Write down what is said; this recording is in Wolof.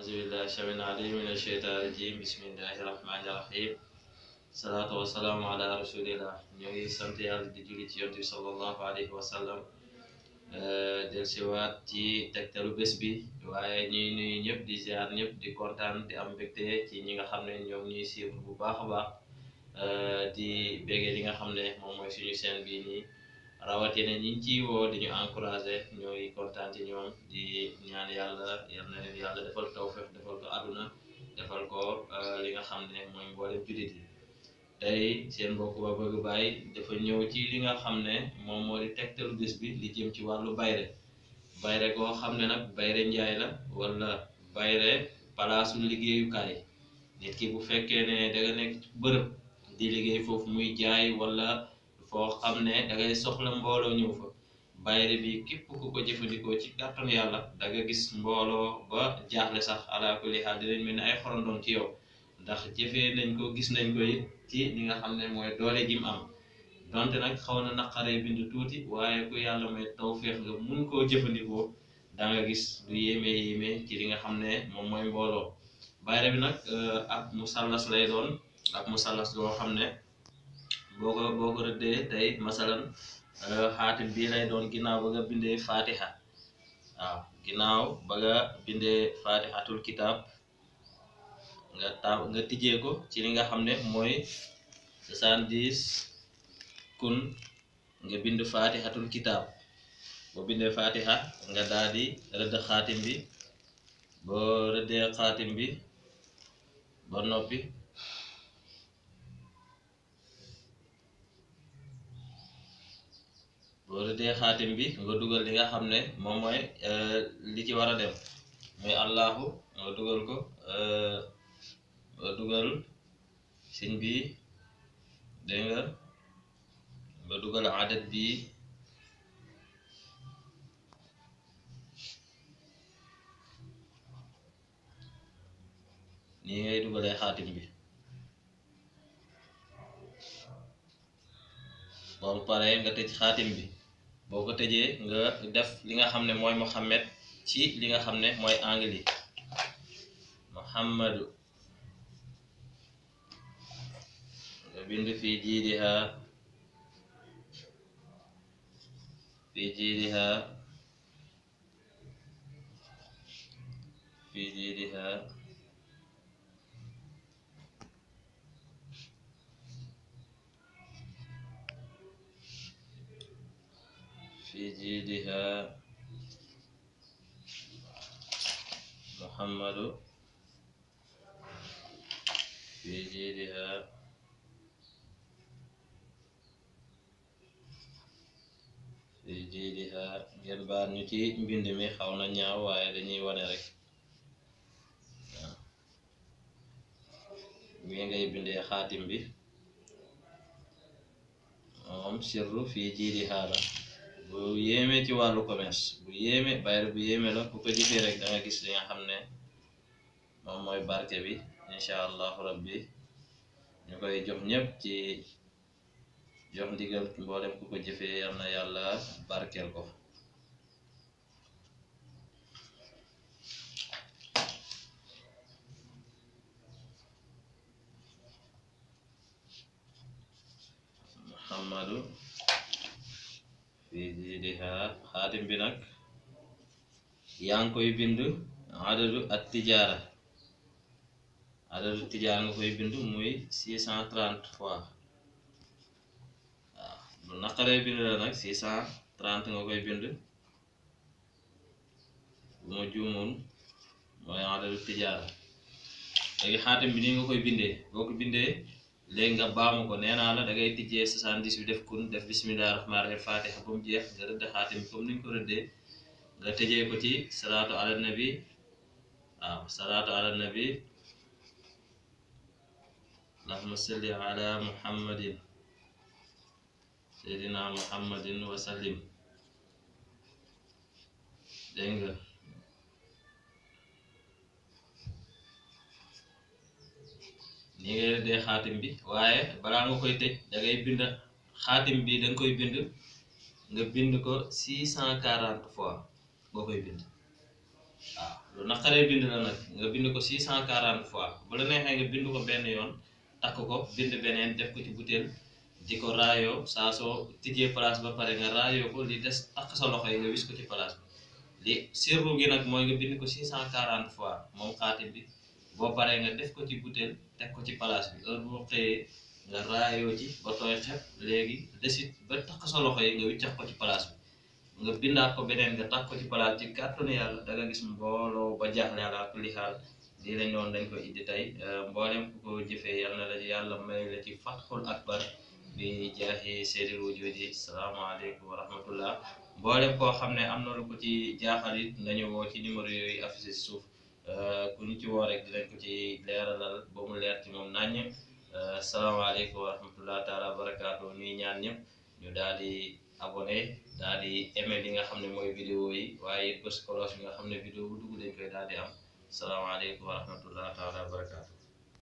أعوذ بالله السميع العليم من الشيطان الرجيم بسم الله الرحمن الرحيم salaatu wa salaamu ala rasulillah. ñoo ngi sant yàlla di julli ci yonent bi sallallahu alayhi wa sallam del siwaat ci tegtalu bés bi waaye ñuy nuyu ñëpp di ziar ñëpp di kontaan di am mbégte ci ñi nga xam ne ñoo ngi ñuy suivre bu baax a baax di béggee li nga xam ne moom mooy suñu chaîne bii nii rawatina ñi ngi ciy woo di ñu encouragé ñoo ngi kontaan ci ñoom di ñaan yàlla yal na leen yàlla defal tawfeex defal ko àdduna defal ko li nga xam ne mooy mboolem jullit yi. tey seen mbokk Ba Bëgg Baay dafa ñëw ci li nga xam ne moom moo di tegtalu bés bi li jëm ci wàllu bayre koo xam ne nag bayre njaay la wala bayre palaasu liggéeyukaay nit ki bu fekkee ne da nga nekk bërëb di liggéey foofu muy jaay wala foo xam ne da ngay soxla mbooloo ñëw fa bayre bi képp ku ko jëfandikoo ci kàttan yàlla da nga gis mbooloo ba jaaxle sax ala kulli haal dinañ mel ni ay xorondoom ci yow ndax jëfee nañ ko gis nañ ko it ci li nga xam ne mooy doole ji mu am donte nag xaw na naqaree bind tuuti waaye ku yàlla may tawfeex nga mun koo jëfandikoo da nga gis lu yéeme ci li nga xam ne moom mooy mbooloo bayre bi nag ak musallas lay doon ak musallas goo xam ne boo ko rëddee tey masalan xaatim bii lay doon ginnaaw ba nga bindee fatiha waaw ginnaaw ba nga bindee fatihatul kitab nga tijjee ko ci li nga xam ne mooy 70 kun nga bind fatihatul kitab boo bindee fatiha nga daal di rëdd xaatim bi boo rëddee xaatim bi ba noppi boo rëddee xaatim bi nga dugal li nga xam ne moom mooy li ci war a dem mooy allahu nga dugal ko dugal siñ bi dégg nga dugal adat bi nii ngay dugalee xaatim bi boo paree nga tëj xaatim bi boo ko tëjee nga def li nga xam ne mooy Muhammad ci li nga xam ne mooy anglais Muhammadu bind fii jiidiha fii jiidiha fii jiidiha fii jiidiha Muhammadu fii jiidiha fii jiidiha ngeen baal ñu ci mbind mi xaw na ñaaw waaye dañuy wane rek waaw mi ngay bindee xaatim bi moom sirru fii jiidiha la bu yéeme ci wàllu commerce bu yéeme bayre bu yéeme la ku ko jëfee rek da nga gis li nga xam ne moom mooy barke bi incha allahu rabbi ñu koy jox ñëpp ci jox ndigal mboolem ku ko jëfee yal na yàlla barkeel ko Muhammadu fii jiidiha xaatim bi nag yaa ngi koy bind adadu at tijaara nga koy bind muy 630 fois lu naqaree bind la nag 630 nga koy bind bu ma juumul mooy adadu tijaara léegi xaatim bi nii nga koy bindee boo ko bindee léegi nga baamu ko nee naa la da ngay tijjee 70 bi def kun def bismillahi rahmaani rahim fatiha ba mu jeex nga rëdd xaatim bi comme ni ñu ko rëddee nga tëjee ko ci salaatu ala nabi waaw salaatu ala nabi allahumma salli ala muhammadin seydina muhammadin wa sallim dégg nga nii ngay rëddee xaatim bi waaye balaa nga koy tëj da ngay bind xaatim bi da nga koy bind nga bind ko 640 fois boo koy bind waaw lu lu naqaree bind la nag nga bind ko 640 fois bu la neexee nga bind ko benn yoon takk ko bind beneen def ko ci butéel di ko raayoo saa soo tijjee place ba pare nga raayoo ko li des takk sa loxo yi nga wis ko ci place bi li sirru gi nag mooy nga bind ko 640 fois moom xaatim bi boo paree nga def ko ci butéel teg ko ci place bi heure boo xëyee nga raayoo ci ba tooy xep léegi desit ba takk sa loxo yi nga wiccax ko ci place bi nga bindaat ko beneen nga takk ko ci place ci kàttanu yàlla da nga gis mbooloo ba jaaxle ala kulli xaal lii lañ doon dañ ko indi tey mboolem ku ko jëfee yal na la yàlla may la ci fatxul akbar bi jaahi seydil wujudi salaamaaleykum wa rahmatullah mboolem koo xam ne am na lu ko ci jaaxal it nañu woo ci numéro yooyu affiché si suuf ku ñu ci woo rek dinañ ko ci leeralal ba mu leer ci moom naññ salaamaaleykum wa rahmatullah taala wa barakaatu ñuy ñaan ñëpp ñu daal di abonné daal di aimé li nga xam ne mooy vidéo yi waaye bës cloche bi nga xam ne vidéo bu dugg dañ koy daal di am salaamaaleykum wa rahmatullah taala wa barakaatu